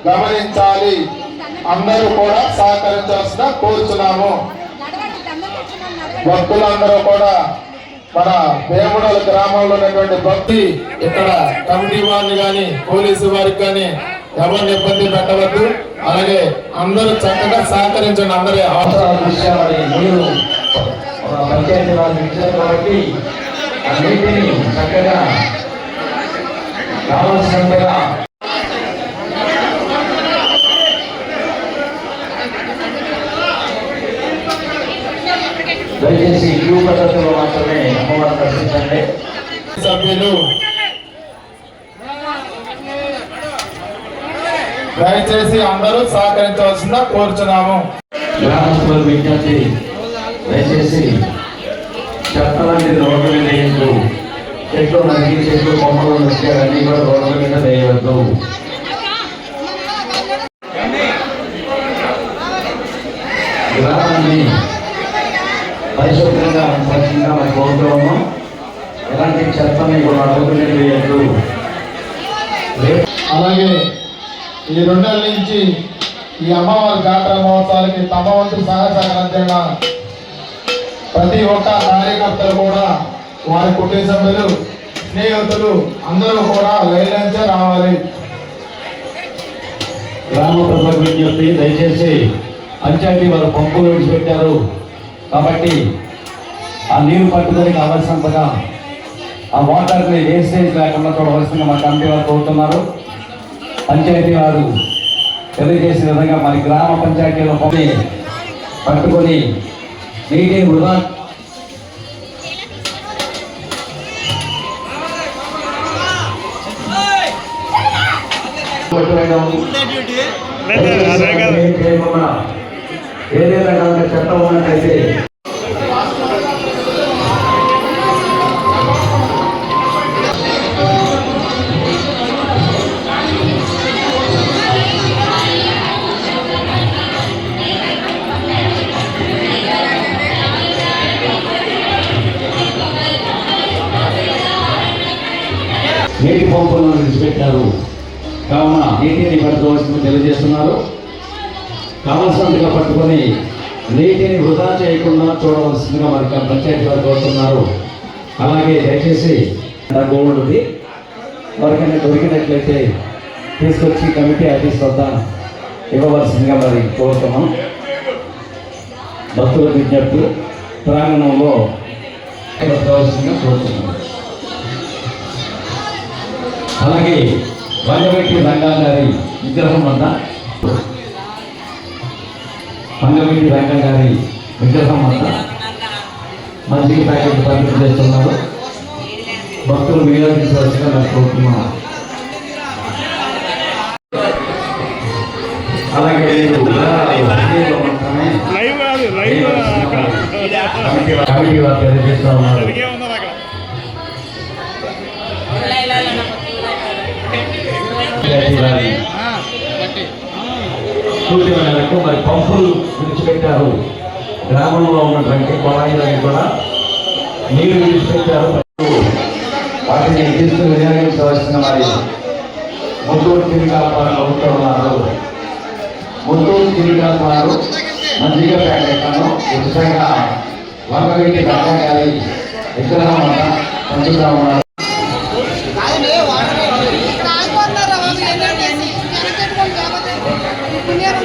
గమనించాలి, అందరూ కూడా సహకరించాల్సిన కోరుచున్నాము. భక్తులందరూ కూడా మన వేముడల గ్రామంలో ఉన్నటువంటి భక్తి ఇక్కడ కమిటీ వారిని కానీ పోలీసు వారికి కానీ ఎవరిని ఇబ్బంది పెట్టవద్దు. అలాగే అందరూ చక్కగా సహకరించండి. అందరి అవసరాల విషయాన్ని మీరు పంచాయతీ వారికి ఇచ్చారు కాబట్టి అన్నింటినీ చక్కగా కావాల్సినంతగా దయచేసి క్యూ పద్ధతిలో మాత్రమే అమ్మవారిని దర్శించండి. సభ్యులు దయచేసి అందరూ సహకరించవలసిందిగా కోరుచున్నాము. గ్రామస్తుల విజ్ఞప్తి, దయచేసి చెత్తలన్నీ రోడ్ల మీద వేయద్దు. చెట్లు నరికి చెట్లు కొమ్మలు నచ్చారన్నీ కూడా రోడ్ల మీద వేయవద్దు. గ్రామాన్ని పరిశుభ్రంగా పరిశుభ్రంగా మనం కోరుతున్నాము. ఎలాంటి చెత్తని కూడా రోడ్ల మీద వేయద్దు. అలాగే ఈ 2 నెలల నుంచి ఈ అమ్మవారి జాతర మహోత్సవాలకి తమ వంతు సహకారంగా ప్రతి ఒక్క కార్యకర్తలు కూడా వారి కుటుంబ సభ్యులు స్నేహితులు అందరూ కూడా లైన్లోంచే రావాలి. గ్రామ ప్రజలకు విజ్ఞప్తి, దయచేసి పంచాయతీ వారు పంపులు విడిచిపెట్టారు కాబట్టి ఆ నీరు పట్టుకొని కావాల్సినంతగా ఆ వాటర్ని వేస్టేజ్ లేకుండా చూడవలసిందిగా మా కమిటీ వారు కోరుతున్నారు. పంచాయతీ వారు తెలియజేసిన విధంగా మరి గ్రామ పంచాయతీలో పట్టుకొని నీటిని వృధా ఏదైనా కనుక చట్టం ఉన్నట్టయితే నీటి పంపులను విడిచిపెట్టారు కావున నీటిని పట్టుకోవాల్సింది తెలియజేస్తున్నారు. కావలసినంతగా పట్టుకొని నీటిని వృధా చేయకుండా చూడవలసిందిగా మరి పంచాయతీ వారు కోరుతున్నారు. అలాగే దయచేసి గోల్డ్ది ఎవరికైనా దొరికినట్లయితే తీసుకొచ్చి కమిటీ ఆఫీస్ వద్ద ఇవ్వవలసిందిగా మరి కోరుతున్నాం. భక్తుల విజ్ఞప్తి, ప్రాంగణంలో పెట్టవలసిందిగా కోరుతున్నాం. అలాగే వంగవెట్టి రంగా గారి విగ్రహం వద్ద వంగవెట్టి రంగా గారి విగ్రహం వద్ద మజ్జిగ ప్యాకెట్ పంపిణీ చేస్తున్నారు. భక్తులు వినియోగించవలసిగా నాకు కోరుతున్నాం. అలాగే కమిటీ వారు తెలియజేస్తూ ఉన్నారు. సూచన మేరకు మరి పంపులు విడిచిపెట్టారు. గ్రామంలో ఉన్నటువంటి కొలాయిలని కూడా నీరు విడిచిపెట్టారు. వాటిని తీసుకుని వినియోగించవలసిన మరి ముత్తూరు తిరిగాపారు అవుతున్నారు. ముత్తూరు తిరిగాపారు మజ్జిగ ప్యాకెట్లను ఉచితంగా వంగవీటి రంగా గారి విగ్రహం వద్ద పంచుతా ఉన్నారు. పుణ్యారం